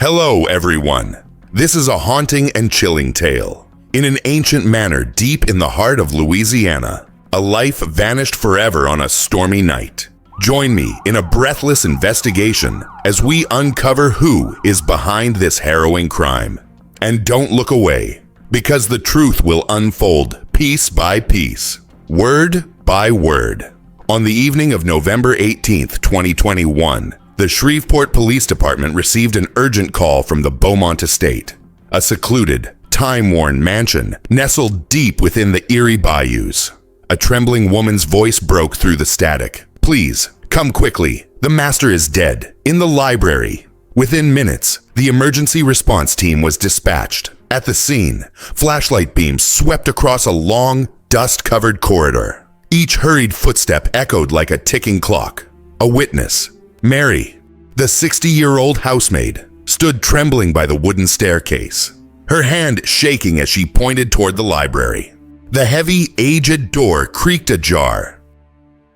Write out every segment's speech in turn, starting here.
Hello, everyone. This is a haunting and chilling tale. In an ancient manor deep in the heart of Louisiana, a life vanished forever on a stormy night. Join me in a breathless investigation as we uncover who is behind this harrowing crime. And don't look away, because the truth will unfold piece by piece, word by word. On the evening of November 18th, 2021, the Shreveport Police Department received an urgent call from the Beaumont Estate, a secluded, time-worn mansion nestled deep within the eerie bayous. A trembling woman's voice broke through the static. "Please, come quickly. The master is dead. In the library." Within minutes, the emergency response team was dispatched. At the scene, flashlight beams swept across a long, dust-covered corridor. Each hurried footstep echoed like a ticking clock. A witness, Mary, the 60-year-old housemaid, stood trembling by the wooden staircase, her hand shaking as she pointed toward the library. The heavy, aged door creaked ajar.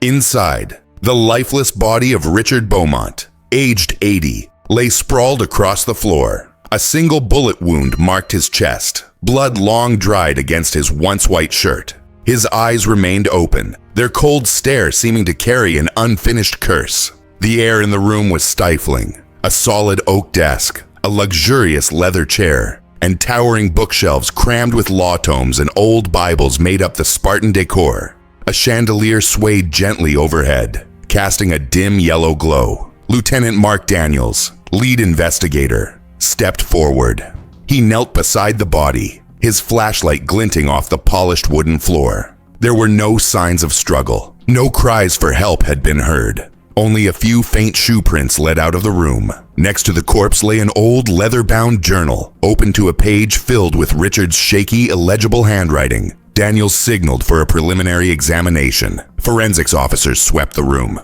Inside, the lifeless body of Richard Beaumont, aged 80, lay sprawled across the floor. A single bullet wound marked his chest, blood long dried against his once white shirt. His eyes remained open, their cold stare seeming to carry an unfinished curse. The air in the room was stifling. A solid oak desk, a luxurious leather chair, and towering bookshelves crammed with law tomes and old Bibles made up the Spartan decor. A chandelier swayed gently overhead, casting a dim yellow glow. Lieutenant Mark Daniels, lead investigator, stepped forward. He knelt beside the body, his flashlight glinting off the polished wooden floor. There were no signs of struggle. No cries for help had been heard. Only a few faint shoe prints led out of the room. Next to the corpse lay an old leather-bound journal, open to a page filled with Richard's shaky, illegible handwriting. Daniels signaled for a preliminary examination. Forensics officers swept the room.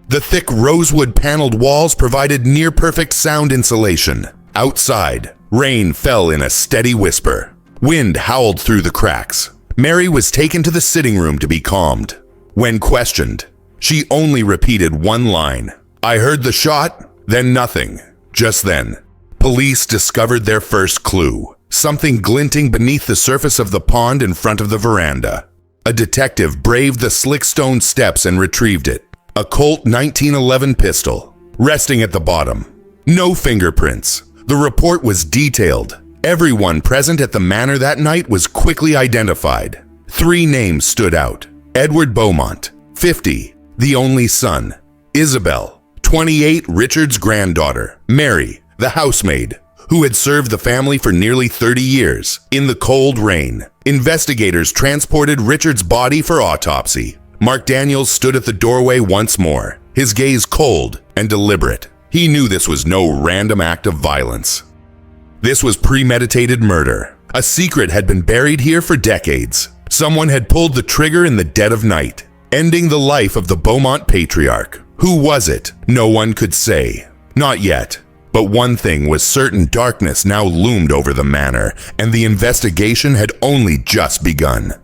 The thick rosewood-paneled walls provided near-perfect sound insulation. Outside, rain fell in a steady whisper. Wind howled through the cracks. Mary was taken to the sitting room to be calmed. When questioned, she only repeated one line. "I heard the shot, then nothing." Just then, police discovered their first clue, something glinting beneath the surface of the pond in front of the veranda. A detective braved the slick stone steps and retrieved it. A Colt 1911 pistol, resting at the bottom. No fingerprints. The report was detailed. Everyone present at the manor that night was quickly identified. 3 names stood out. Edward Beaumont, 50, the only son. Isabel, 28, Richard's granddaughter. Mary, the housemaid, who had served the family for nearly 30 years. In the cold rain, investigators transported Richard's body for autopsy. Mark Daniels stood at the doorway once more, his gaze cold and deliberate. He knew this was no random act of violence. This was premeditated murder. A secret had been buried here for decades. Someone had pulled the trigger in the dead of night, ending the life of the Beaumont patriarch. Who was it? No one could say. Not yet. But one thing was certain: darkness now loomed over the manor, and the investigation had only just begun.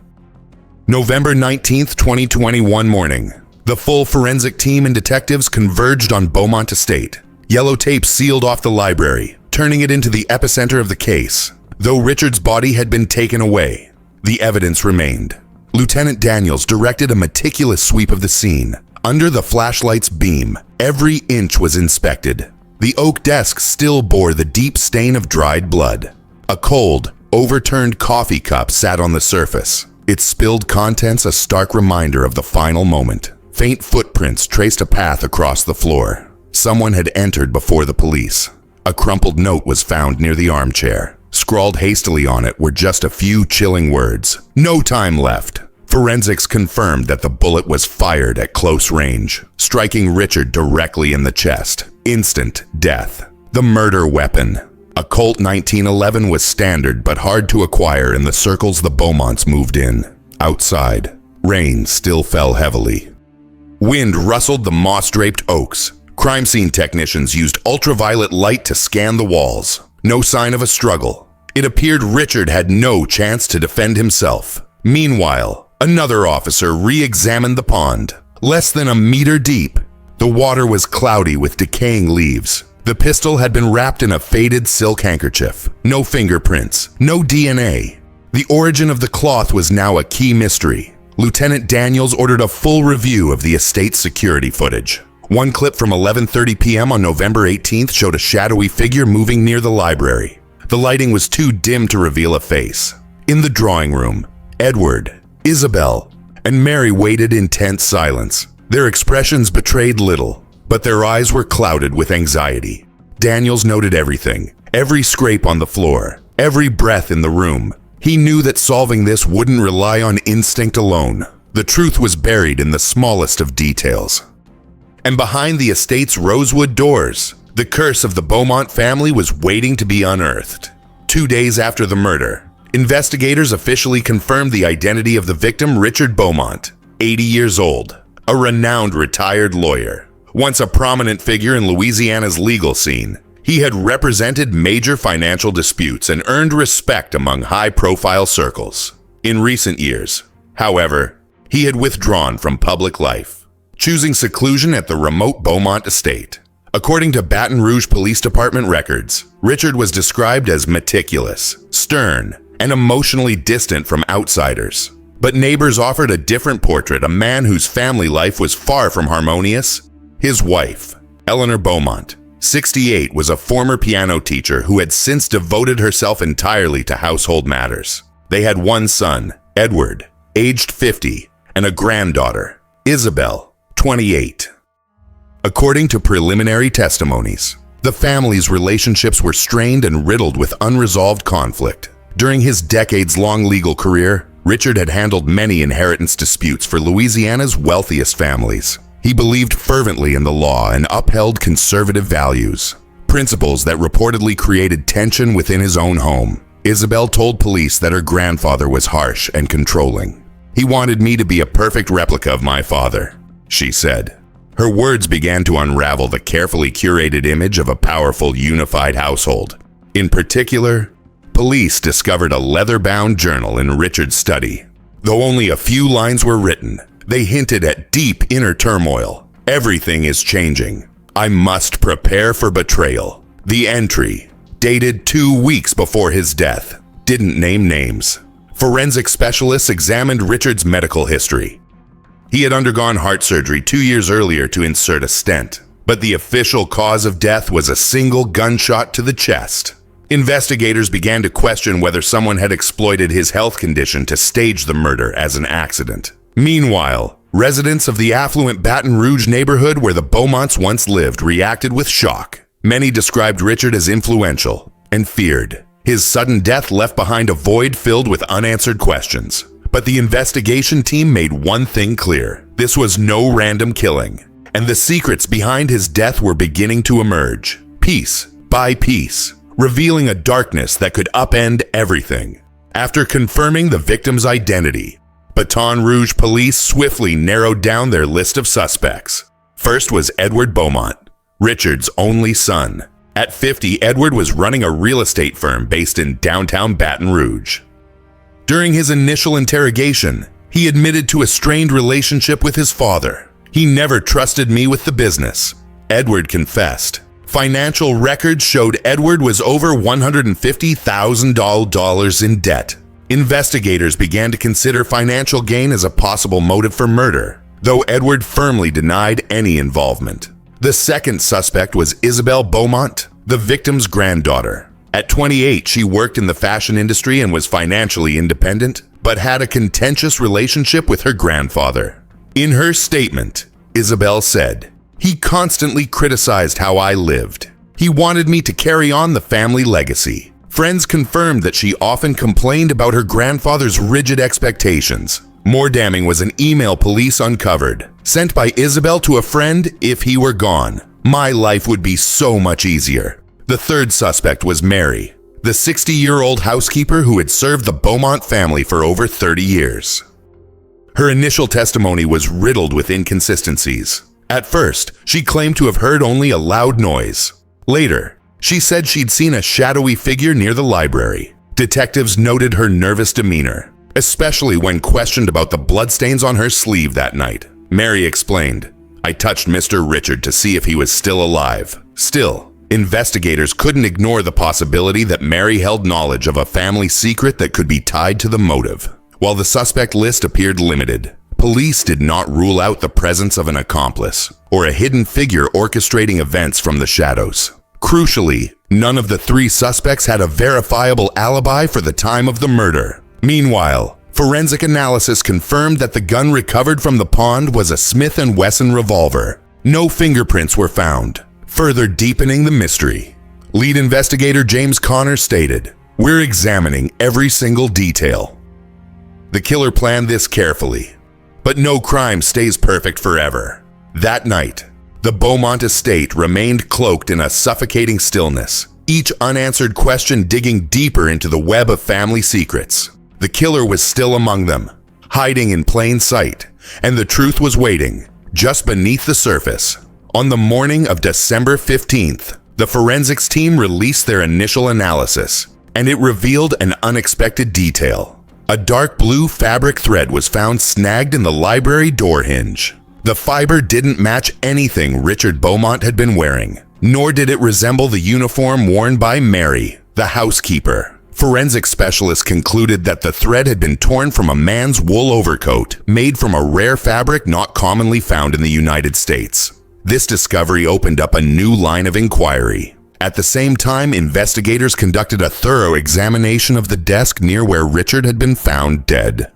November 19th, 2021 morning. The full forensic team and detectives converged on Beaumont Estate. Yellow tape sealed off the library, turning it into the epicenter of the case. Though Richard's body had been taken away, the evidence remained. Lieutenant Daniels directed a meticulous sweep of the scene. Under the flashlight's beam, every inch was inspected. The oak desk still bore the deep stain of dried blood. A cold, overturned coffee cup sat on the surface, its spilled contents a stark reminder of the final moment. Faint footprints traced a path across the floor. Someone had entered before the police. A crumpled note was found near the armchair. Scrawled hastily on it were just a few chilling words. "No time left." Forensics confirmed that the bullet was fired at close range, striking Richard directly in the chest. Instant death. The murder weapon. A Colt 1911 was standard but hard to acquire in the circles the Beaumonts moved in. Outside, rain still fell heavily. Wind rustled the moss-draped oaks. Crime scene technicians used ultraviolet light to scan the walls. No sign of a struggle. It appeared Richard had no chance to defend himself. Meanwhile, another officer re-examined the pond. Less than a meter deep, the water was cloudy with decaying leaves. The pistol had been wrapped in a faded silk handkerchief. No fingerprints, no DNA. The origin of the cloth was now a key mystery. Lieutenant Daniels ordered a full review of the estate's security footage. One clip from 11:30 p.m. on November 18th showed a shadowy figure moving near the library. The lighting was too dim to reveal a face. In the drawing room, Edward, Isabel, and Mary waited in tense silence. Their expressions betrayed little, but their eyes were clouded with anxiety. Daniels noted everything, every scrape on the floor, every breath in the room. He knew that solving this wouldn't rely on instinct alone. The truth was buried in the smallest of details. And behind the estate's rosewood doors, the curse of the Beaumont family was waiting to be unearthed. 2 days after the murder, investigators officially confirmed the identity of the victim, Richard Beaumont, 80 years old, a renowned retired lawyer. Once a prominent figure in Louisiana's legal scene, he had represented major financial disputes and earned respect among high-profile circles. In recent years, however, he had withdrawn from public life, choosing seclusion at the remote Beaumont Estate. According to Baton Rouge Police Department records, Richard was described as meticulous, stern, and emotionally distant from outsiders. But neighbors offered a different portrait, a man whose family life was far from harmonious. His wife, Eleanor Beaumont, 68, was a former piano teacher who had since devoted herself entirely to household matters. They had one son, Edward, aged 50, and a granddaughter, Isabel, 28. According to preliminary testimonies, the family's relationships were strained and riddled with unresolved conflict. During his decades-long legal career, Richard had handled many inheritance disputes for Louisiana's wealthiest families. He believed fervently in the law and upheld conservative values, principles that reportedly created tension within his own home. Isabel told police that her grandfather was harsh and controlling. "He wanted me to be a perfect replica of my father," she said. Her words began to unravel the carefully curated image of a powerful, unified household. In particular, police discovered a leather-bound journal in Richard's study. Though only a few lines were written, they hinted at deep inner turmoil. "Everything is changing. I must prepare for betrayal." The entry, dated 2 weeks before his death, didn't name names. Forensic specialists examined Richard's medical history. He had undergone heart surgery 2 years earlier to insert a stent, but the official cause of death was a single gunshot to the chest. Investigators began to question whether someone had exploited his health condition to stage the murder as an accident. Meanwhile, residents of the affluent Baton Rouge neighborhood where the Beaumonts once lived reacted with shock. Many described Richard as influential and feared. His sudden death left behind a void filled with unanswered questions. But the investigation team made one thing clear: this was no random killing, and the secrets behind his death were beginning to emerge, piece by piece, revealing a darkness that could upend everything. After confirming the victim's identity, Baton Rouge police swiftly narrowed down their list of suspects. First was Edward Beaumont, Richard's only son. At 50, Edward was running a real estate firm based in downtown Baton Rouge. During his initial interrogation, he admitted to a strained relationship with his father. "He never trusted me with the business," Edward confessed. Financial records showed Edward was over $150,000 in debt. Investigators began to consider financial gain as a possible motive for murder, though Edward firmly denied any involvement. The second suspect was Isabel Beaumont, the victim's granddaughter. At 28, she worked in the fashion industry and was financially independent, but had a contentious relationship with her grandfather. In her statement, Isabel said, "He constantly criticized how I lived. He wanted me to carry on the family legacy." Friends confirmed that she often complained about her grandfather's rigid expectations. More damning was an email police uncovered, sent by Isabel to a friend. "If he were gone, my life would be so much easier." The third suspect was Mary, the 60-year-old housekeeper who had served the Beaumont family for over 30 years. Her initial testimony was riddled with inconsistencies. At first, she claimed to have heard only a loud noise. Later, she said she'd seen a shadowy figure near the library. Detectives noted her nervous demeanor, especially when questioned about the bloodstains on her sleeve that night. Mary explained, "I touched Mr. Richard to see if he was still alive. Still, investigators couldn't ignore the possibility that Mary held knowledge of a family secret that could be tied to the motive. While the suspect list appeared limited, police did not rule out the presence of an accomplice or a hidden figure orchestrating events from the shadows. Crucially, none of the 3 suspects had a verifiable alibi for the time of the murder. Meanwhile, forensic analysis confirmed that the gun recovered from the pond was a Smith & Wesson revolver. No fingerprints were found, further deepening the mystery. Lead investigator James Connor stated, "We're examining every single detail." The killer planned this carefully, but no crime stays perfect forever. That night, the Beaumont Estate remained cloaked in a suffocating stillness, each unanswered question digging deeper into the web of family secrets. The killer was still among them, hiding in plain sight, and the truth was waiting, just beneath the surface. On the morning of December 15th, the forensics team released their initial analysis, and it revealed an unexpected detail. A dark blue fabric thread was found snagged in the library door hinge. The fiber didn't match anything Richard Beaumont had been wearing, nor did it resemble the uniform worn by Mary, the housekeeper. Forensic specialists concluded that the thread had been torn from a man's wool overcoat made from a rare fabric not commonly found in the United States. This discovery opened up a new line of inquiry. At the same time, investigators conducted a thorough examination of the desk near where Richard had been found dead.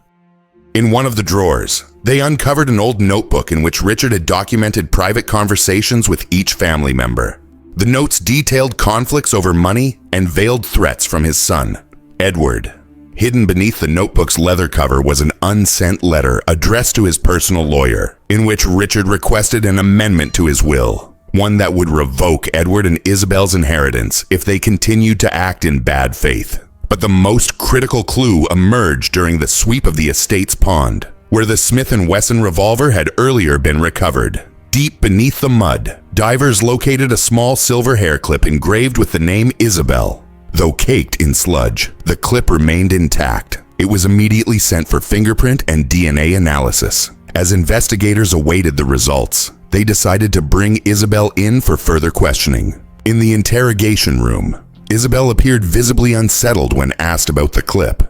In one of the drawers, they uncovered an old notebook in which Richard had documented private conversations with each family member. The notes detailed conflicts over money and veiled threats from his son, Edward. Hidden beneath the notebook's leather cover was an unsent letter addressed to his personal lawyer, in which Richard requested an amendment to his will, one that would revoke Edward and Isabel's inheritance if they continued to act in bad faith. But the most critical clue emerged during the sweep of the estate's pond, where the Smith & Wesson revolver had earlier been recovered. Deep beneath the mud, divers located a small silver hair clip engraved with the name Isabel. Though caked in sludge, the clip remained intact. It was immediately sent for fingerprint and DNA analysis. As investigators awaited the results, they decided to bring Isabel in for further questioning. In the interrogation room, Isabel appeared visibly unsettled when asked about the clip.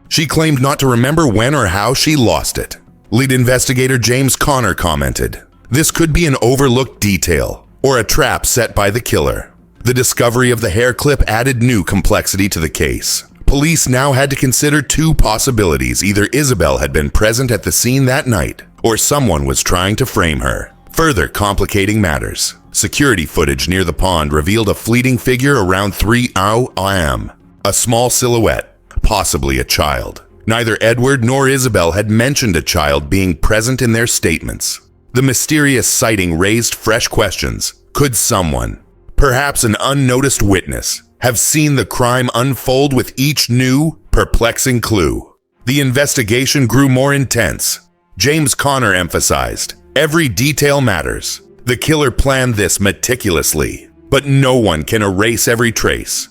She claimed not to remember when or how she lost it. Lead investigator James Connor commented, "This could be an overlooked detail, or a trap set by the killer." The discovery of the hair clip added new complexity to the case. Police now had to consider 2 possibilities. Either Isabel had been present at the scene that night, or someone was trying to frame her. Further complicating matters, security footage near the pond revealed a fleeting figure around 3 a.m. A small silhouette, possibly a child. Neither Edward nor Isabel had mentioned a child being present in their statements. The mysterious sighting raised fresh questions. Could someone, perhaps an unnoticed witness, have seen the crime unfold with each new, perplexing clue? The investigation grew more intense. James Connor emphasized, "Every detail matters." The killer planned this meticulously, but no one can erase every trace.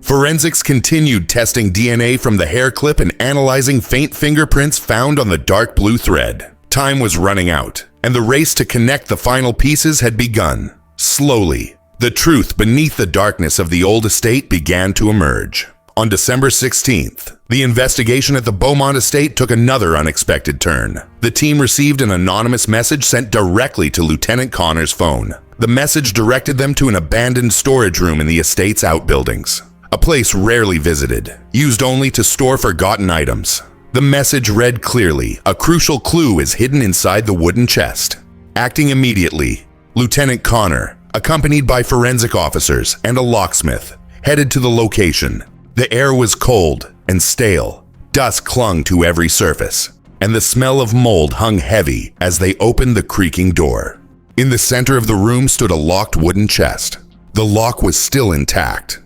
Forensics continued testing DNA from the hair clip and analyzing faint fingerprints found on the dark blue thread. Time was running out, and the race to connect the final pieces had begun. Slowly, the truth beneath the darkness of the old estate began to emerge. On December 16th, the investigation at the Beaumont Estate took another unexpected turn. The team received an anonymous message sent directly to Lieutenant Connor's phone. The message directed them to an abandoned storage room in the estate's outbuildings, a place rarely visited, used only to store forgotten items. The message read clearly, "A crucial clue is hidden inside the wooden chest." Acting immediately, Lieutenant Connor, accompanied by forensic officers and a locksmith, headed to the location. The air was cold and stale. Dust clung to every surface, and the smell of mold hung heavy as they opened the creaking door. In the center of the room stood a locked wooden chest. The lock was still intact.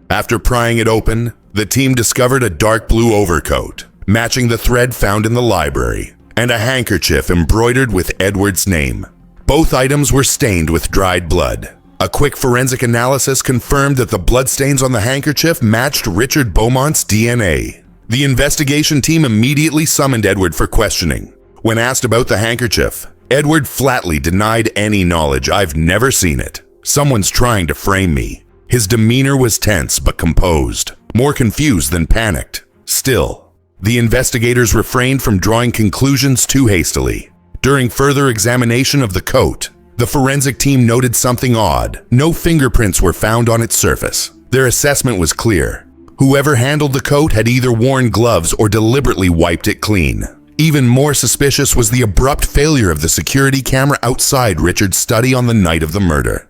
After prying it open, the team discovered a dark blue overcoat, matching the thread found in the library, and a handkerchief embroidered with Edward's name. Both items were stained with dried blood. A quick forensic analysis confirmed that the bloodstains on the handkerchief matched Richard Beaumont's DNA. The investigation team immediately summoned Edward for questioning. When asked about the handkerchief, Edward flatly denied any knowledge. "I've never seen it." Someone's trying to frame me. His demeanor was tense but composed, more confused than panicked. Still, the investigators refrained from drawing conclusions too hastily. During further examination of the coat, the forensic team noted something odd. No fingerprints were found on its surface. Their assessment was clear. Whoever handled the coat had either worn gloves or deliberately wiped it clean. Even more suspicious was the abrupt failure of the security camera outside Richard's study on the night of the murder.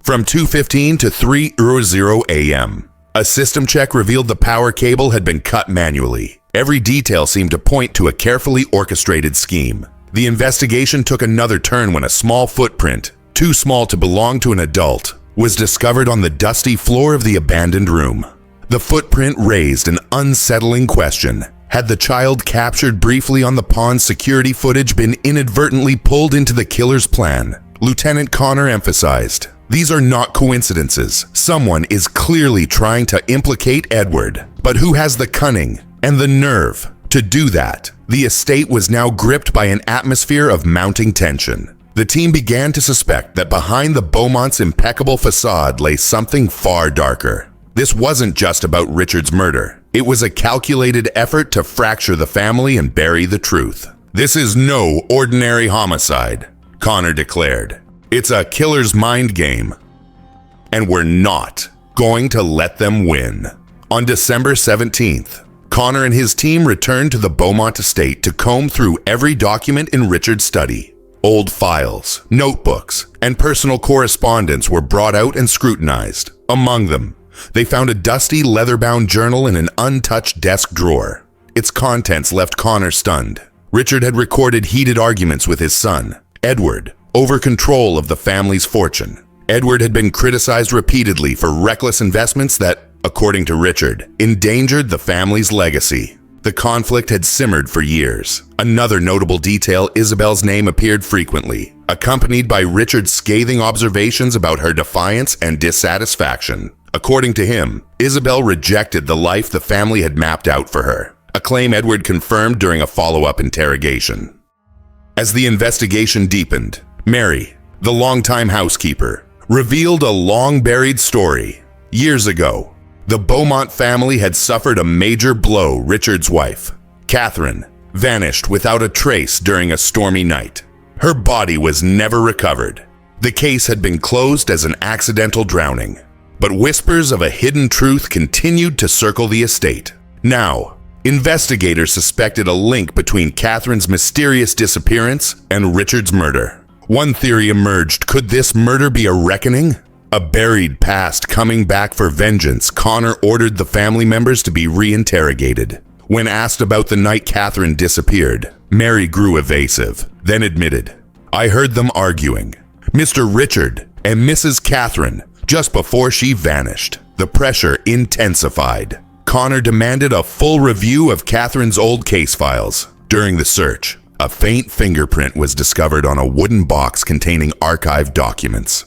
From 2:15 to 3:00 a.m., a system check revealed the power cable had been cut manually. Every detail seemed to point to a carefully orchestrated scheme. The investigation took another turn when a small footprint, too small to belong to an adult, was discovered on the dusty floor of the abandoned room. The footprint raised an unsettling question. Had the child captured briefly on the pond's security footage been inadvertently pulled into the killer's plan? Lieutenant Connor emphasized, "These are not coincidences. Someone is clearly trying to implicate Edward. But who has the cunning and the nerve to do that?" The estate was now gripped by an atmosphere of mounting tension. The team began to suspect that behind the Beaumont's impeccable facade lay something far darker. This wasn't just about Richard's murder. It was a calculated effort to fracture the family and bury the truth. "This is no ordinary homicide," Connor declared. "It's a killer's mind game, and we're not going to let them win." On December 17th, Connor and his team returned to the Beaumont Estate to comb through every document in Richard's study. Old files, notebooks, and personal correspondence were brought out and scrutinized. Among them, they found a dusty leather-bound journal in an untouched desk drawer. Its contents left Connor stunned. Richard had recorded heated arguments with his son, Edward, over control of the family's fortune. Edward had been criticized repeatedly for reckless investments that, according to Richard, endangered the family's legacy. The conflict had simmered for years. Another notable detail, Isabel's name appeared frequently, accompanied by Richard's scathing observations about her defiance and dissatisfaction. According to him, Isabel rejected the life the family had mapped out for her, a claim Edward confirmed during a follow-up interrogation. As the investigation deepened, Mary, the longtime housekeeper, revealed a long-buried story. Years ago, the Beaumont family had suffered a major blow. Richard's wife, Catherine, vanished without a trace during a stormy night. Her body was never recovered. The case had been closed as an accidental drowning, but whispers of a hidden truth continued to circle the estate. Now, investigators suspected a link between Catherine's mysterious disappearance and Richard's murder. One theory emerged. Could this murder be a reckoning? A buried past coming back for vengeance? Connor ordered the family members to be reinterrogated. When asked about the night Catherine disappeared, Mary grew evasive, then admitted, "I heard them arguing, Mr. Richard and Mrs. Catherine, just before she vanished." The pressure intensified. Connor demanded a full review of Catherine's old case files. During the search, a faint fingerprint was discovered on a wooden box containing archived documents.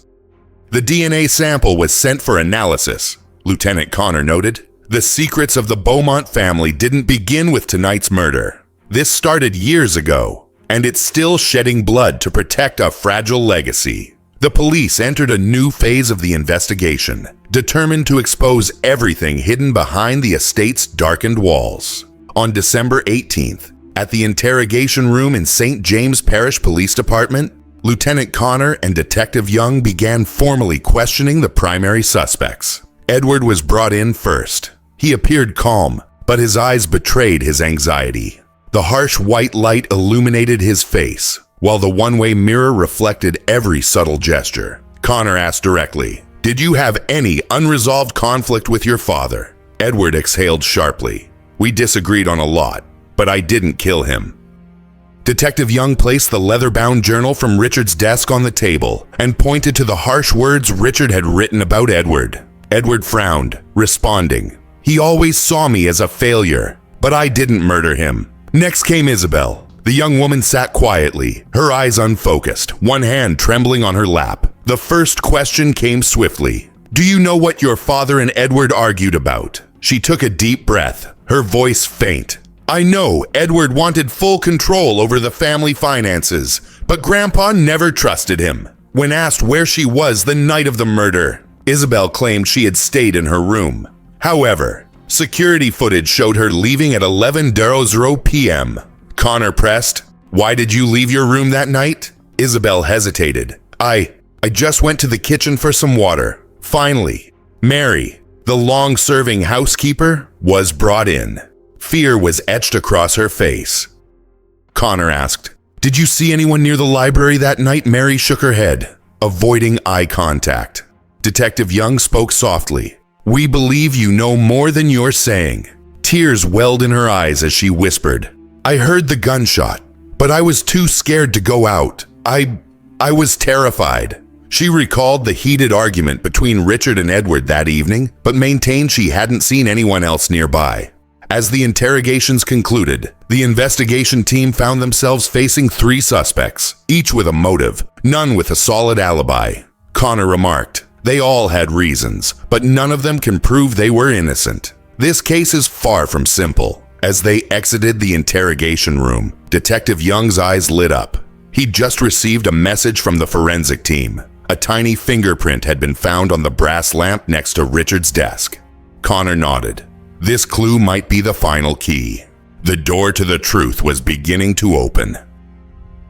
The DNA sample was sent for analysis, Lieutenant Connor noted. The secrets of the Beaumont family didn't begin with tonight's murder. This started years ago, and it's still shedding blood to protect a fragile legacy. The police entered a new phase of the investigation, determined to expose everything hidden behind the estate's darkened walls. On December 18th, at the interrogation room in St. James Parish Police Department, Lieutenant Connor and Detective Young began formally questioning the primary suspects. Edward was brought in first. He appeared calm, but his eyes betrayed his anxiety. The harsh white light illuminated his face, while the one-way mirror reflected every subtle gesture. Connor asked directly, "Did you have any unresolved conflict with your father?" Edward exhaled sharply. "We disagreed on a lot, but I didn't kill him." Detective Young placed the leather-bound journal from Richard's desk on the table and pointed to the harsh words Richard had written about Edward. Edward frowned, responding, "He always saw me as a failure, but I didn't murder him." Next came Isabel. The young woman sat quietly, her eyes unfocused, one hand trembling on her lap. The first question came swiftly. "Do you know what your father and Edward argued about?" She took a deep breath, her voice faint. "I know Edward wanted full control over the family finances, but Grandpa never trusted him. When asked where she was the night of the murder, Isabel claimed she had stayed in her room. However, security footage showed her leaving at 11:00 p.m. Connor pressed, "Why did you leave your room that night?" Isabel hesitated. I just went to the kitchen for some water." Finally, Mary, the long-serving housekeeper, was brought in. Fear was etched across her face. Connor asked, "Did you see anyone near the library that night?" Mary shook her head, avoiding eye contact. Detective Young spoke softly. "We believe you know more than you're saying." Tears welled in her eyes as she whispered, "I heard the gunshot, but I was too scared to go out. I was terrified." She recalled the heated argument between Richard and Edward that evening, but maintained she hadn't seen anyone else nearby. As the interrogations concluded, the investigation team found themselves facing 3 suspects, each with a motive, none with a solid alibi. Connor remarked, "They all had reasons, but none of them can prove they were innocent." This case is far from simple. As they exited the interrogation room, Detective Young's eyes lit up. He'd just received a message from the forensic team. A tiny fingerprint had been found on the brass lamp next to Richard's desk. Connor nodded. This clue might be the final key. The door to the truth was beginning to open.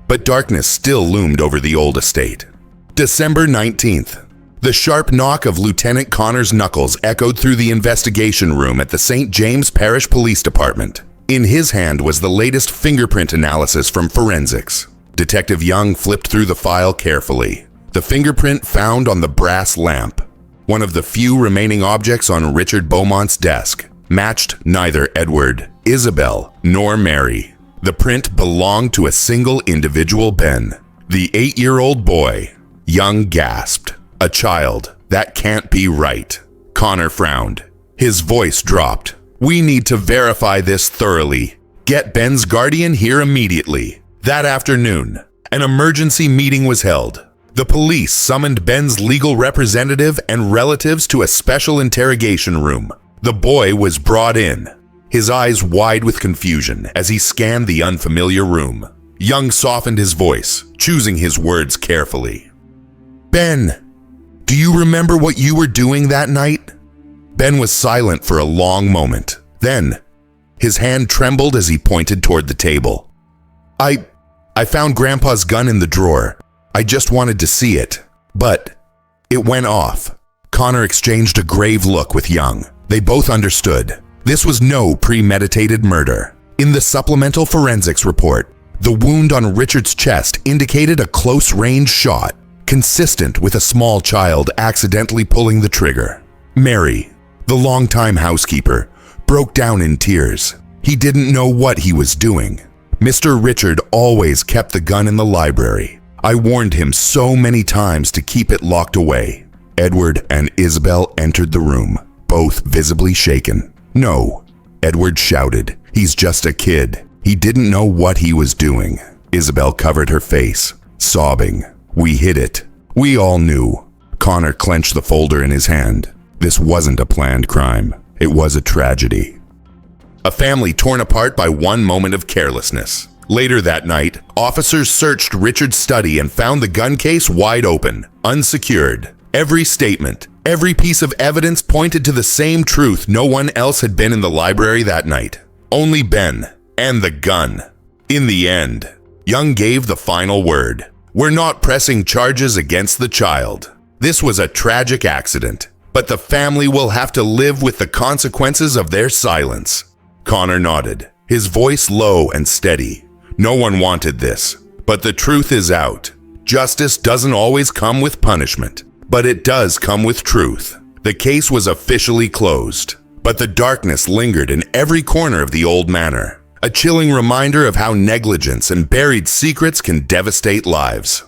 But darkness still loomed over the old estate. December 19th. The sharp knock of Lieutenant Connor's knuckles echoed through the investigation room at the St. James Parish Police Department. In his hand was the latest fingerprint analysis from forensics. Detective Young flipped through the file carefully. The fingerprint found on the brass lamp, one of the few remaining objects on Richard Beaumont's desk, matched neither Edward, Isabel, nor Mary. The print belonged to a single individual, Ben, the 8-year-old boy. Young gasped. "A child. That can't be right." Connor frowned. His voice dropped. "We need to verify this thoroughly. Get Ben's guardian here immediately." That afternoon, an emergency meeting was held. The police summoned Ben's legal representative and relatives to a special interrogation room. The boy was brought in, his eyes wide with confusion as he scanned the unfamiliar room. Young softened his voice, choosing his words carefully. "Ben, do you remember what you were doing that night?" Ben was silent for a long moment. Then, his hand trembled as he pointed toward the table. I found Grandpa's gun in the drawer. I just wanted to see it, but it went off." Connor exchanged a grave look with Young. They both understood. This was no premeditated murder. In the supplemental forensics report, the wound on Richard's chest indicated a close-range shot, consistent with a small child accidentally pulling the trigger. Mary, the longtime housekeeper, broke down in tears. He didn't know what he was doing. Mr. Richard always kept the gun in the library. I warned him so many times to keep it locked away. Edward and Isabel entered the room, both visibly shaken. "No," Edward shouted. "He's just a kid. He didn't know what he was doing." Isabel covered her face, sobbing. "We hid it. We all knew." Connor clenched the folder in his hand. This wasn't a planned crime. It was a tragedy. A family torn apart by one moment of carelessness. Later that night, officers searched Richard's study and found the gun case wide open, unsecured. Every statement, every piece of evidence pointed to the same truth: no one else had been in the library that night. Only Ben and the gun. In the end, Young gave the final word. "We're not pressing charges against the child. This was a tragic accident, but the family will have to live with the consequences of their silence." Connor nodded, his voice low and steady. "No one wanted this, but the truth is out. Justice doesn't always come with punishment, but it does come with truth." The case was officially closed, but the darkness lingered in every corner of the old manor, a chilling reminder of how negligence and buried secrets can devastate lives.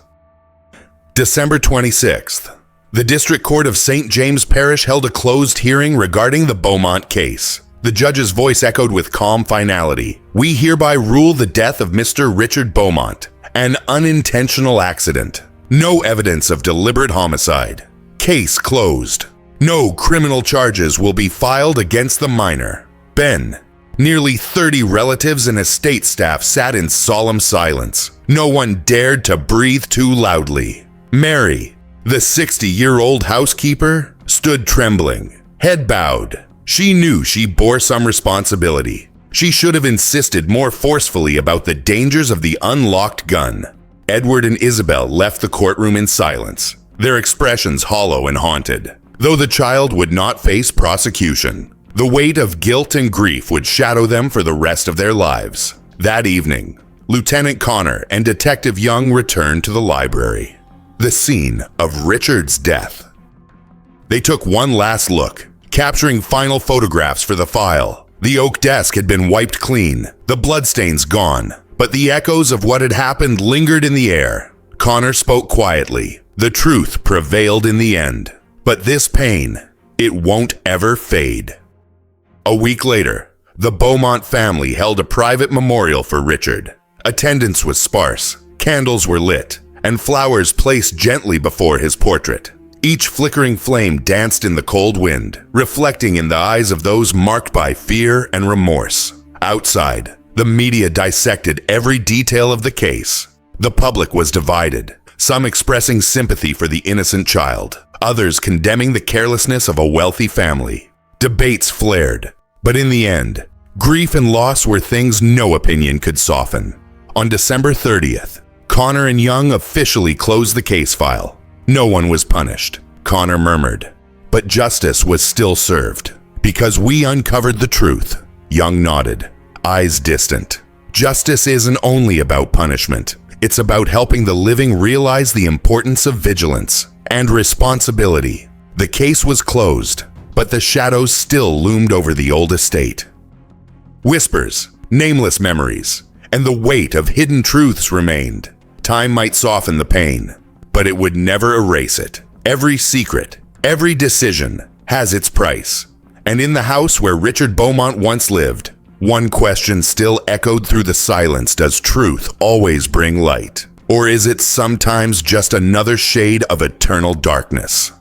December 26th. The District Court of St. James Parish held a closed hearing regarding the Beaumont case. The judge's voice echoed with calm finality. "We hereby rule the death of Mr. Richard Beaumont an unintentional accident. No evidence of deliberate homicide. Case closed. No criminal charges will be filed against the minor, Ben." Nearly 30 relatives and estate staff sat in solemn silence. No one dared to breathe too loudly. Mary, the 60-year-old housekeeper, stood trembling, head bowed. She knew she bore some responsibility. She should have insisted more forcefully about the dangers of the unlocked gun. Edward and Isabel left the courtroom in silence, their expressions hollow and haunted. Though the child would not face prosecution, the weight of guilt and grief would shadow them for the rest of their lives. That evening, Lieutenant Connor and Detective Young returned to the library, the scene of Richard's death. They took one last look, capturing final photographs for the file. The oak desk had been wiped clean, the bloodstains gone, but the echoes of what had happened lingered in the air. Connor spoke quietly. The truth prevailed in the end. But this pain, it won't ever fade. A week later, the Beaumont family held a private memorial for Richard. Attendance was sparse, candles were lit, and flowers placed gently before his portrait. Each flickering flame danced in the cold wind, reflecting in the eyes of those marked by fear and remorse. Outside, the media dissected every detail of the case. The public was divided, some expressing sympathy for the innocent child, others condemning the carelessness of a wealthy family. Debates flared, but in the end, grief and loss were things no opinion could soften. On December 30th, Connor and Young officially closed the case file. No one was punished, Connor murmured. But justice was still served. Because we uncovered the truth, Young nodded, eyes distant. Justice isn't only about punishment. It's about helping the living realize the importance of vigilance and responsibility. The case was closed, but the shadows still loomed over the old estate. Whispers, nameless memories, and the weight of hidden truths remained. Time might soften the pain, but it would never erase it. Every secret, every decision has its price. And in the house where Richard Beaumont once lived, one question still echoed through the silence: does truth always bring light? Or is it sometimes just another shade of eternal darkness?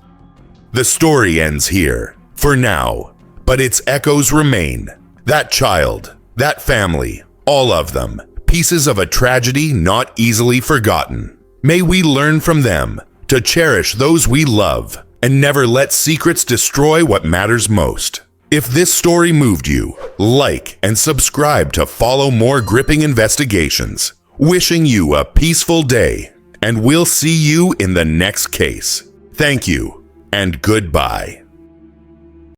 The story ends here, for now, but its echoes remain. That child, that family, all of them, pieces of a tragedy not easily forgotten. May we learn from them to cherish those we love and never let secrets destroy what matters most. If this story moved you, like and subscribe to follow more gripping investigations. Wishing you a peaceful day, and we'll see you in the next case. Thank you, and goodbye.